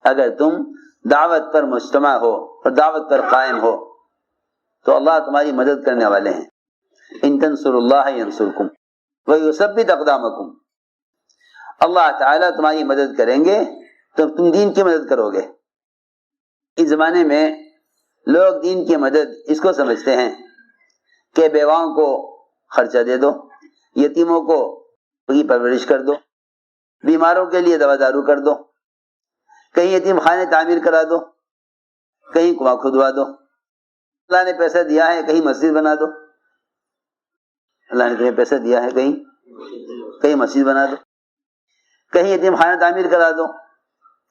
اگر تم دعوت پر مجتمع ہو اور دعوت پر قائم ہو تو اللہ تمہاری مدد کرنے والے ہیں. ان تنصروا اللہ ینصرکم ویثبت اقدامکم. اللہ تعالیٰ تمہاری مدد کریں گے تو تم دین کی مدد کرو گے. اس زمانے میں لوگ دین کی مدد اس کو سمجھتے ہیں کہ بیواؤں کو خرچہ دے دو، یتیموں کو کی پرورش کر دو، بیماروں کے لیے دوا دارو کر دو، کہیں یتیم خانے تعمیر کرا دو، کہیں کنواں کھدوا دو. اللہ نے پیسہ دیا ہے کہیں مسجد بنا دو، اللہ نے تمہیں پیسہ دیا ہے کہیں مسجد بنا دو، کہیں یتیم خانہ تعمیر کرا دو،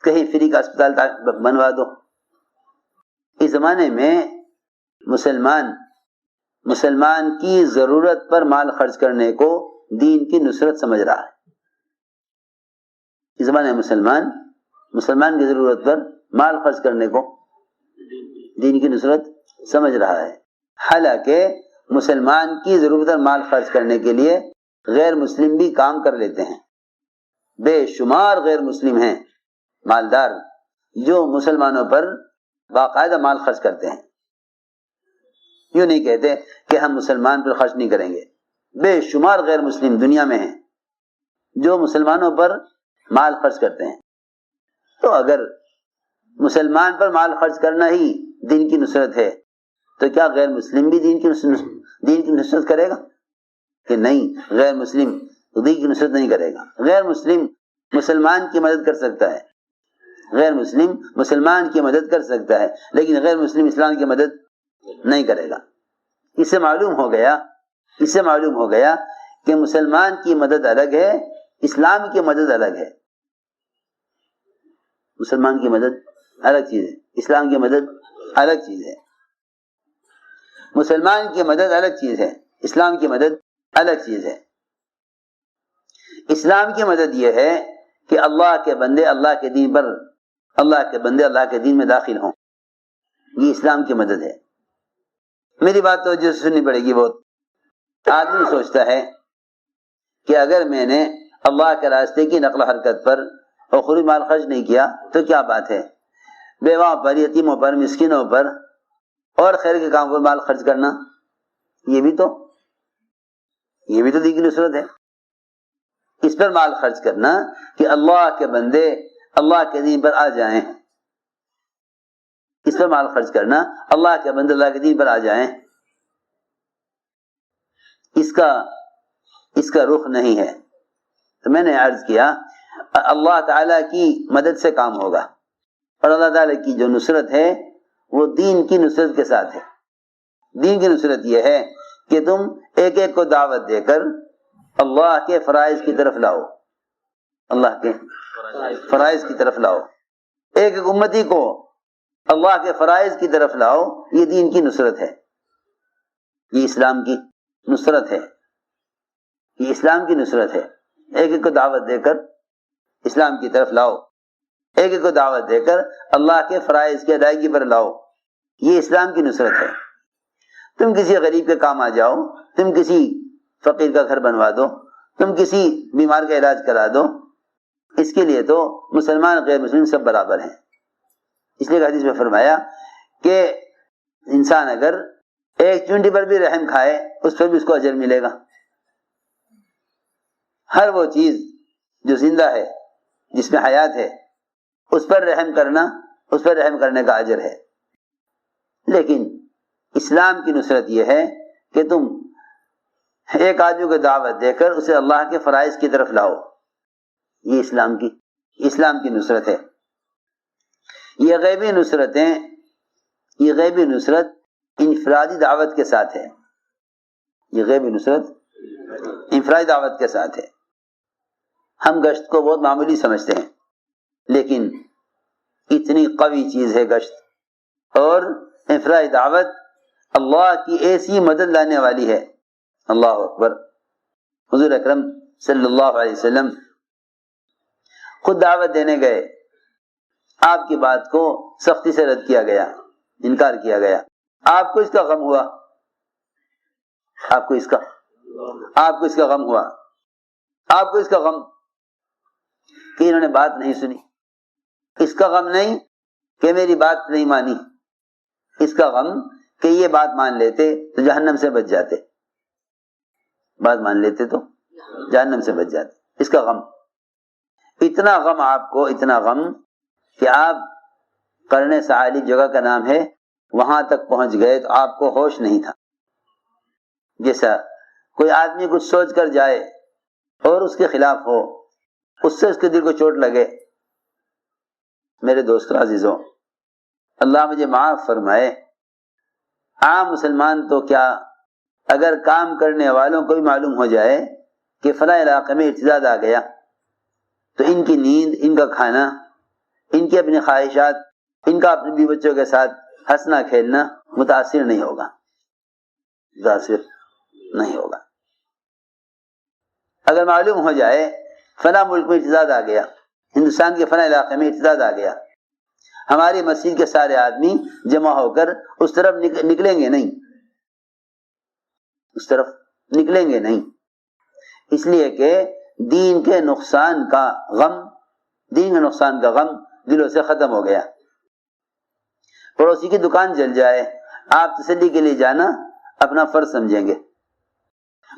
کہیں فری کا اسپتال بنوا دو. اس زمانے میں مسلمان کی ضرورت پر مال خرچ کرنے کو دین کی نصرت سمجھ رہا ہے. اس زمانے میں مسلمان کی ضرورت پر مال خرچ کرنے کو دین کی نصرت سمجھ رہا ہے. حالانکہ مسلمان کی ضرورت پر مال خرچ کرنے کے لیے غیر مسلم بھی کام کر لیتے ہیں. بے شمار غیر مسلم ہیں مالدار جو مسلمانوں پر باقاعدہ مال خرچ کرتے ہیں. یوں نہیں کہتے کہ ہم مسلمان پر خرچ نہیں کریں گے. بے شمار غیر مسلم دنیا میں ہیں جو مسلمانوں پر مال خرچ کرتے ہیں. تو اگر مسلمان پر مال خرچ کرنا ہی دین کی نصرت ہے تو کیا غیر مسلم بھی دین کی نصرت کرے گا؟ کہ نہیں، غیر مسلم دین کی نصرت نہیں کرے گا. غیر مسلم مسلمان کی مدد کر سکتا ہے، غیر مسلم مسلمان کی مدد کر سکتا ہے، لیکن غیر مسلم اسلام کی مدد نہیں کرے گا. اس سے معلوم ہو گیا کہ مسلمان کی مدد الگ ہے، اسلام کی مدد الگ ہے. مسلمان کی مدد الگ چیز ہے، اسلام کی مدد الگ چیز ہے. مسلمان کی مدد الگ چیز ہے، اسلام کی مدد الگ چیز ہے. اسلام کی مدد یہ ہے کہ اللہ کے بندے اللہ کے دین میں داخل ہوں. یہ اسلام کی مدد ہے. میری بات تو جو سننی پڑے گی بہت. آدمی سوچتا ہے کہ اگر میں نے اللہ کے راستے کی نقل و حرکت پر اور خود مال خرچ نہیں کیا تو کیا بات ہے. بیواؤں پر، یتیموں پر، مسکینوں پر اور خیر کے کام پر مال خرچ کرنا، یہ بھی تو دین کی نصرت ہے. اس پر مال خرچ کرنا کہ اللہ کے بندے اللہ کے دین پر آ جائیں. اس پر مال خرچ کرنا اللہ کے بندے اللہ کے دین پر آ جائیں. اس کا رخ نہیں ہے. تو میں نے عرض کیا اللہ تعالیٰ کی مدد سے کام ہوگا، اور اللہ تعالیٰ کی جو نصرت ہے وہ دین کی نصرت کے ساتھ ہے. دین کی نصرت یہ ہے کہ تم ایک ایک کو دعوت دے کر اللہ کے فرائض کی طرف لاؤ. اللہ کے فرائض کی طرف لاؤ. ایک ایک امتی کو اللہ کے فرائض کی طرف لاؤ. یہ دین کی نصرت ہے، یہ اسلام کی نصرت ہے، یہ اسلام کی نصرت ہے. ایک ایک کو دعوت دے کر اسلام کی طرف لاؤ، ایک ایک کو دعوت دے کر اللہ کے فرائض کی ادائیگی پر لاؤ. یہ اسلام کی نصرت ہے. تم کسی غریب کے کام آ جاؤ، تم کسی فقیر کا گھر بنوا دو، تم کسی بیمار کا علاج کرا دو، اس کے لیے تو مسلمان غیر مسلم سب برابر ہیں. اس لیے حدیث میں فرمایا کہ انسان اگر ایک چونٹی پر بھی رحم کھائے اس پر بھی اس کو اجر ملے گا. ہر وہ چیز جو زندہ ہے، جس میں حیات ہے، اس پر رحم کرنے کا اجر ہے. لیکن اسلام کی نصرت یہ ہے کہ تم ایک آدمی کو دعوت دے کر اسے اللہ کے فرائض کی طرف لاؤ. یہ اسلام کی نصرت ہے. یہ غیبی نصرت انفرادی دعوت کے ساتھ ہے. یہ غیبی نصرت انفرادی دعوت کے ساتھ ہے. ہم گشت کو بہت معمولی سمجھتے ہیں، لیکن اتنی قوی چیز ہے گشت. اور انفرادی دعوت اللہ کی ایسی مدد لانے والی ہے. اللہ اکبر. حضور اکرم صلی اللہ علیہ وسلم خود دعوت دینے گئے. آپ کی بات کو سختی سے رد کیا گیا، انکار کیا گیا. آپ کو اس کا غم ہوا، آپ کو اس کا غم ہوا، آپ کو اس کا غم کہ انہوں نے بات نہیں سنی. اس کا غم نہیں کہ میری بات نہیں مانی، اس کا غم کہ یہ بات مان لیتے تو جہنم سے بچ جاتے، بات مان لیتے تو جہنم سے بچ جاتے، اس کا غم، اتنا غم آپ کو، اتنا غم کہ آپ قرن ثعالب جگہ کا نام ہے، وہاں تک پہنچ گئے تو آپ کو ہوش نہیں تھا۔ جیسا کوئی آدمی کچھ سوچ کر جائے اور اس کے خلاف ہو، اس سے اس کے دل کو چوٹ لگے۔ میرے دوستو عزیزوں، اللہ مجھے معاف فرمائے، عام مسلمان تو کیا، اگر کام کرنے والوں کو بھی معلوم ہو جائے کہ فلاں علاقے میں ارتداد آ گیا تو ان کی نیند، ان کا کھانا، ان کی اپنی خواہشات، ان کا اپنے بیوی بچوں کے ساتھ ہنسنا کھیلنا متاثر نہیں ہوگا، متاثر نہیں ہوگا۔ اگر معلوم ہو جائے فلاں ملک میں ارتداد آ گیا، ہندوستان کے فلاں علاقے میں ارتداد آ گیا، ہماری مسجد کے سارے آدمی جمع ہو کر اس طرف نکلیں گے نہیں، اس طرف نکلیں گے نہیں، اس لیے کہ دین کے نقصان کا غم، دین کے نقصان کا غم دلوں سے ختم ہو گیا۔ پڑوسی کی دکان جل جائے، آپ تسلی کے لیے جانا اپنا فرض سمجھیں گے۔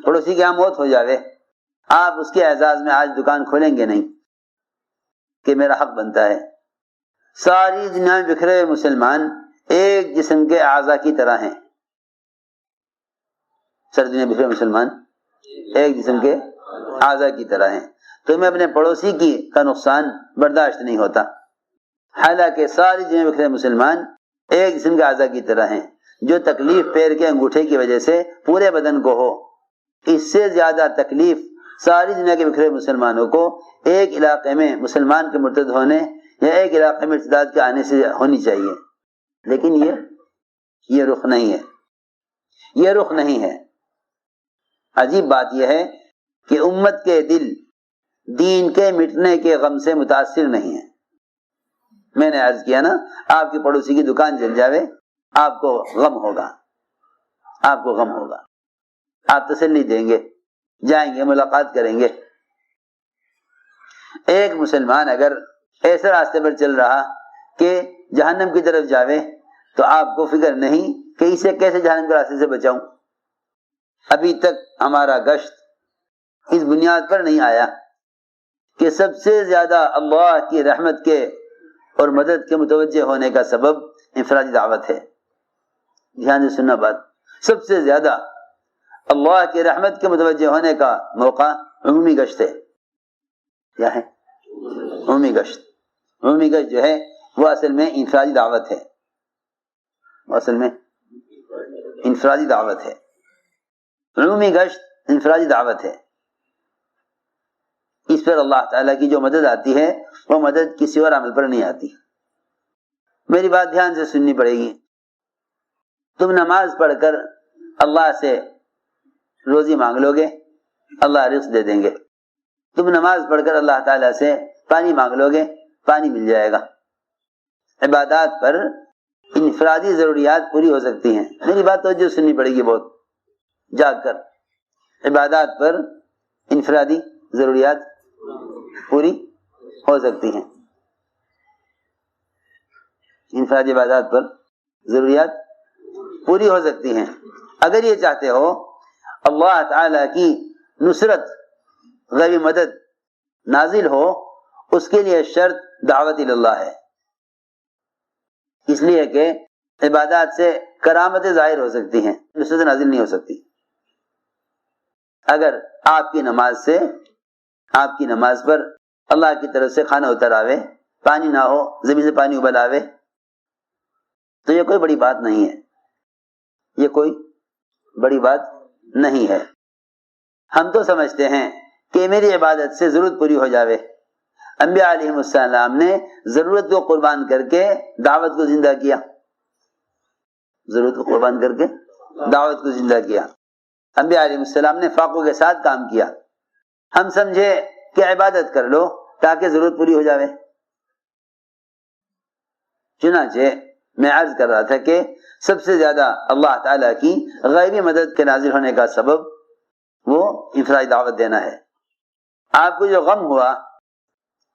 پڑوسی کی یہاں موت ہو جاوے، آپ اس کے اعزاز میں آج دکان کھولیں گے نہیں کہ میرا حق بنتا ہے۔ ساری دنیا میں بکھرے ہوئے مسلمان ایک جسم کے اعضاء کی طرح ہیں، ساری دنیا بکھرے ہوئے مسلمان ایک جسم کے اعضاء کی طرح ہیں، تو میں اپنے پڑوسی کی کا نقصان برداشت نہیں ہوتا، حالانکہ ساری دنیا میں بکھرے مسلمان ایک جسم کے اعضاء کی طرح ہیں۔ جو تکلیف پیر کے انگوٹھے کی وجہ سے پورے بدن کو ہو، اس سے زیادہ تکلیف ساری دنیا کے بکھرے مسلمانوں کو ایک علاقے میں مسلمان کے مرتد ہونے یا ایک علاقے میں ارتداد کے آنے سے ہونی چاہیے، لیکن یہ رخ نہیں ہے، یہ رخ نہیں ہے۔ عجیب بات یہ ہے کہ امت کے دل دین کے مٹنے کے غم سے متاثر نہیں ہیں۔ میں نے عرض کیا نا، آپ کی پڑوسی کی دکان جل جاوے، آپ کو غم ہوگا، آپ کو غم ہوگا، آپ تسلی دیں گے، جائیں گے، ملاقات کریں گے۔ ایک مسلمان اگر ایسے راستے پر چل رہا کہ جہنم کی طرف جاوے تو آپ کو فکر نہیں کہ اسے کیسے جہنم کے راستے سے بچاؤں۔ ابھی تک ہمارا گشت اس بنیاد پر نہیں آیا کہ سب سے زیادہ اللہ کی رحمت کے اور مدد کے متوجہ ہونے کا سبب انفرادی دعوت ہے۔ دھیان سے سننا بات، سب سے زیادہ اللہ کی رحمت کے متوجہ ہونے کا موقع عمومی گشت ہے۔ کیا ہے؟ عمومی گشت۔ عمومی گشت جو ہے وہ اصل میں انفرادی دعوت ہے، وہ اصل میں انفرادی دعوت ہے۔ عمومی گشت انفرادی دعوت ہے، اس پر اللہ تعالیٰ کی جو مدد آتی ہے وہ مدد کسی اور عمل پر نہیں آتی۔ میری بات دھیان سے سننی پڑے گی۔ تم نماز پڑھ کر اللہ سے روزی مانگ لو گے، اللہ رزق دے دیں گے۔ تم نماز پڑھ کر اللہ تعالیٰ سے پانی مانگ لو گے، پانی مل جائے گا۔ عبادات پر انفرادی ضروریات پوری ہو سکتی ہیں۔ میری بات توجہ سننی پڑے گی بہت جاگ کر۔ عبادات پر انفرادی ضروریات پوری ہو سکتی ہیں، انفرادی عبادات پر ضروریات پوری ہو سکتی ہیں۔ اگر یہ چاہتے ہو اللہ تعالی کی نصرت، غیبی مدد نازل ہو، اس کے لیے شرط دعوت اللہ ہے، اس لیے کہ عبادات سے کرامتیں ظاہر ہو سکتی ہیں، نصرت نازل نہیں ہو سکتی۔ اگر آپ کی نماز سے، آپ کی نماز پر اللہ کی طرف سے کھانا اتر آوے، پانی نہ ہو، زمین سے پانی ابل آوے، تو یہ کوئی بڑی بات نہیں ہے، یہ کوئی بڑی بات نہیں ہے۔ ہم تو سمجھتے ہیں کہ میری عبادت سے ضرورت پوری ہو جاوے۔ انبیاء علیہ السلام نے ضرورت کو قربان کر کے دعوت کو زندہ کیا، ضرورت کو قربان کر کے دعوت کو زندہ کیا۔ انبیاء علیہ السلام نے فاقوں کے ساتھ کام کیا۔ ہم سمجھے کہ عبادت کر لو تاکہ ضرورت پوری ہو جاوے۔ چنانچہ میں عرض کر رہا تھا کہ سب سے زیادہ اللہ تعالیٰ کی غیبی مدد کے نازل ہونے کا سبب وہ انفرادی دعوت دینا ہے۔ آپ کو جو غم ہوا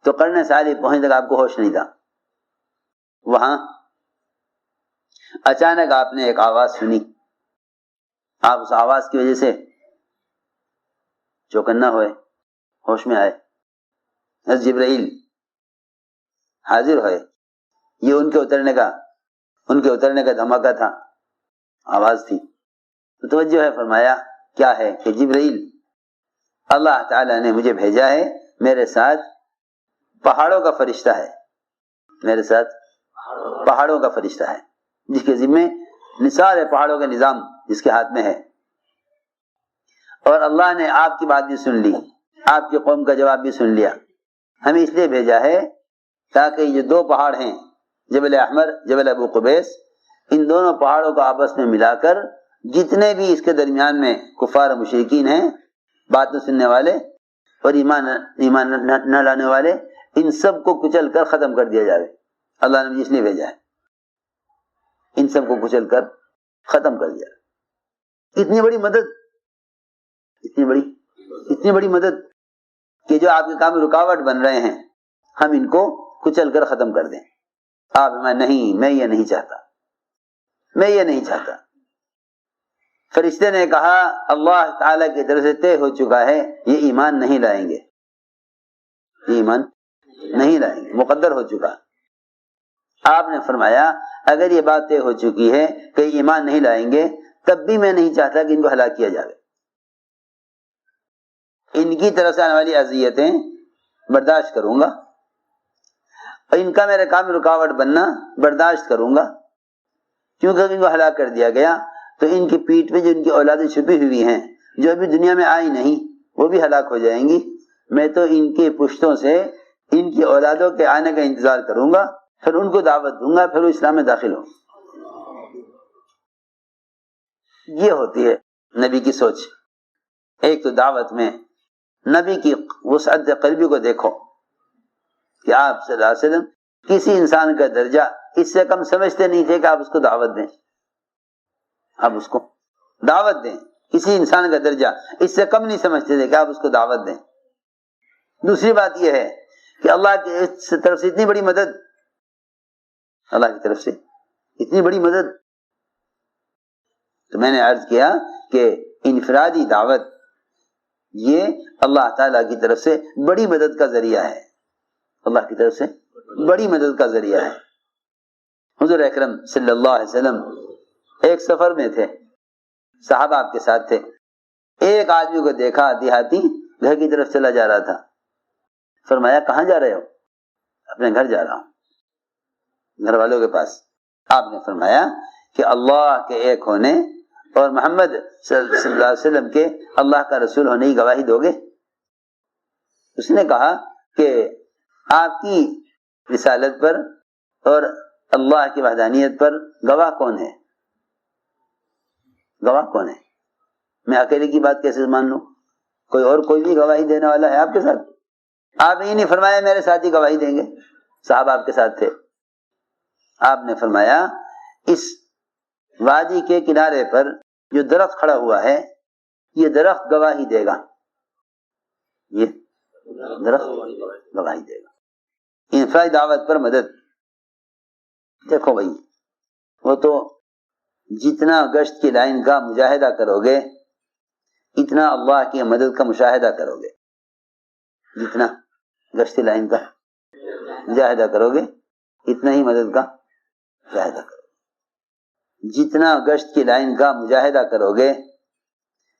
تو قرن ثعالب پہنچنے تک آپ کو ہوش نہیں تھا، وہاں اچانک آپ نے ایک آواز سنی. آپ اس آواز کی وجہ سے چوکنا ہوئے, ہوش میں آئے. حضرت جبرائیل حاضر ہوئے. یہ ان کے اترنے کا دھماکہ تھا, آواز تھی. تو توجہ ہے, فرمایا کیا ہے کہ جبرائیل اللہ تعالیٰ نے مجھے بھیجا ہے, میرے ساتھ پہاڑوں کا فرشتہ ہے, میرے ساتھ پہاڑوں کا فرشتہ ہے, جس کے ذمے نثار ہے پہاڑوں کا نظام جس کے ہاتھ میں ہے. اور اللہ نے آپ کی بات بھی سن لی, آپ کی قوم کا جواب بھی سن لیا. ہمیں اس لیے بھیجا ہے تاکہ یہ دو پہاڑ ہیں, جبل احمر, جبل ابو قبیس, ان دونوں پہاڑوں کو آپس میں ملا کر جتنے بھی اس کے درمیان میں کفار و مشرکین ہیں, بات نہ سننے والے اور ایمان نہ لانے والے, ان سب کو کچل کر ختم کر دیا جائے. اللہ نے مجھے اس لیے بھیجا ہے, ان سب کو کچل کر ختم کر دیا. اتنی بڑی مدد, اتنی بڑی مدد کہ جو آپ کے کام میں رکاوٹ بن رہے ہیں ہم ان کو کچل کر ختم کر دیں. آپ نہیں, میں یہ نہیں چاہتا, میں یہ نہیں چاہتا. فرشتے نے کہا اللہ تعالیٰ کی طرف سے طے ہو چکا ہے, یہ ایمان نہیں لائیں گے, یہ ایمان نہیں لائیں گے, مقدر ہو چکا. آپ نے فرمایا اگر یہ بات طے ہو چکی ہے کہ ایمان نہیں لائیں گے, تب بھی میں نہیں چاہتا کہ ان کو ہلاک کیا جائے. ان کی طرف سے آنے والی اذیتیں برداشت کروں گا, اور ان کا میرے کام میں رکاوٹ بننا برداشت کروں گا, کیونکہ ان کو ہلاک کر دیا گیا تو ان کی پیٹھ میں جو ان کی اولادیں چھپی ہوئی ہیں, جو ابھی دنیا میں آئی نہیں, وہ بھی ہلاک ہو جائیں گی. میں تو ان کے پشتوں سے ان کی اولادوں کے آنے کا انتظار کروں گا, پھر ان کو دعوت دوں گا, پھر وہ اسلام میں داخل ہوں. یہ ہوتی ہے نبی کی سوچ. ایک تو دعوت میں نبی کی وسعت قلبی کو دیکھو کہ آپ صلی اللہ علیہ وسلم کسی انسان کا درجہ اس سے کم سمجھتے نہیں تھے کہ آپ اس کو دعوت دیں. آپ اس کو دعوت دیں, کسی انسان کا درجہ اس سے کم نہیں سمجھتے تھے کہ آپ اس کو دعوت دیں. دوسری بات یہ ہے کہ اللہ کی طرف سے اتنی بڑی مدد, اللہ کی طرف سے اتنی بڑی مدد. تو میں نے عرض کیا کہ انفرادی دعوت یہ اللہ تعالیٰ کی طرف سے بڑی مدد کا ذریعہ ہے, اللہ کی طرف سے بڑی مدد کا ذریعہ ہے. حضور اکرم صلی اللہ علیہ وسلم ایک سفر میں تھے, صحابہ آپ کے ساتھ تھے. ایک آدمی کو دیکھا, دیہاتی, گھر کی طرف چلا جا رہا تھا. فرمایا کہاں جا رہے ہو؟ اپنے گھر جا رہا ہوں, گھر والوں کے پاس. آپ نے فرمایا کہ اللہ کے ایک ہونے اور محمد صلی اللہ علیہ وسلم کے اللہ کا رسول ہونے کی گواہی دو گے؟ اس نے کہا کہ آپ کی رسالت پر اور اللہ کی وحدانیت پر گواہ کون ہے؟ گواہ کون ہے؟ میں اکیلے کی بات کیسے مان لوں؟ کوئی بھی گواہی دینے والا ہے آپ کے ساتھ؟ آپ یہ نہیں فرمایا میرے ساتھ ہی گواہی دیں گے, صاحب آپ کے ساتھ تھے. آپ نے فرمایا اس وادی کے کنارے پر جو درخت کھڑا ہوا ہے یہ درخت گواہی دے گا, یہ درخت گواہی دے گا. انفرادی دعوت پر مدد. دیکھو بھائی, وہ تو جتنا گشت کی لائن کا مجاہدہ کرو گے اتنا اللہ کی مدد کا مشاہدہ کرو گے. جتنا گشت کی لائن کا مجاہدہ کرو گے اتنا ہی مدد کا مشاہدہ کرو گے. جتنا گشت کی لائن کا مجاہدہ کرو گے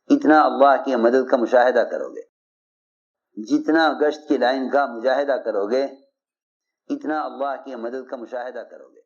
اتنا اللہ کی مدد کا مشاہدہ کرو گے. جتنا گشت کی لائن کا مجاہدہ کرو گے اتنا اللہ کی مدد کا مشاہدہ کرو گے.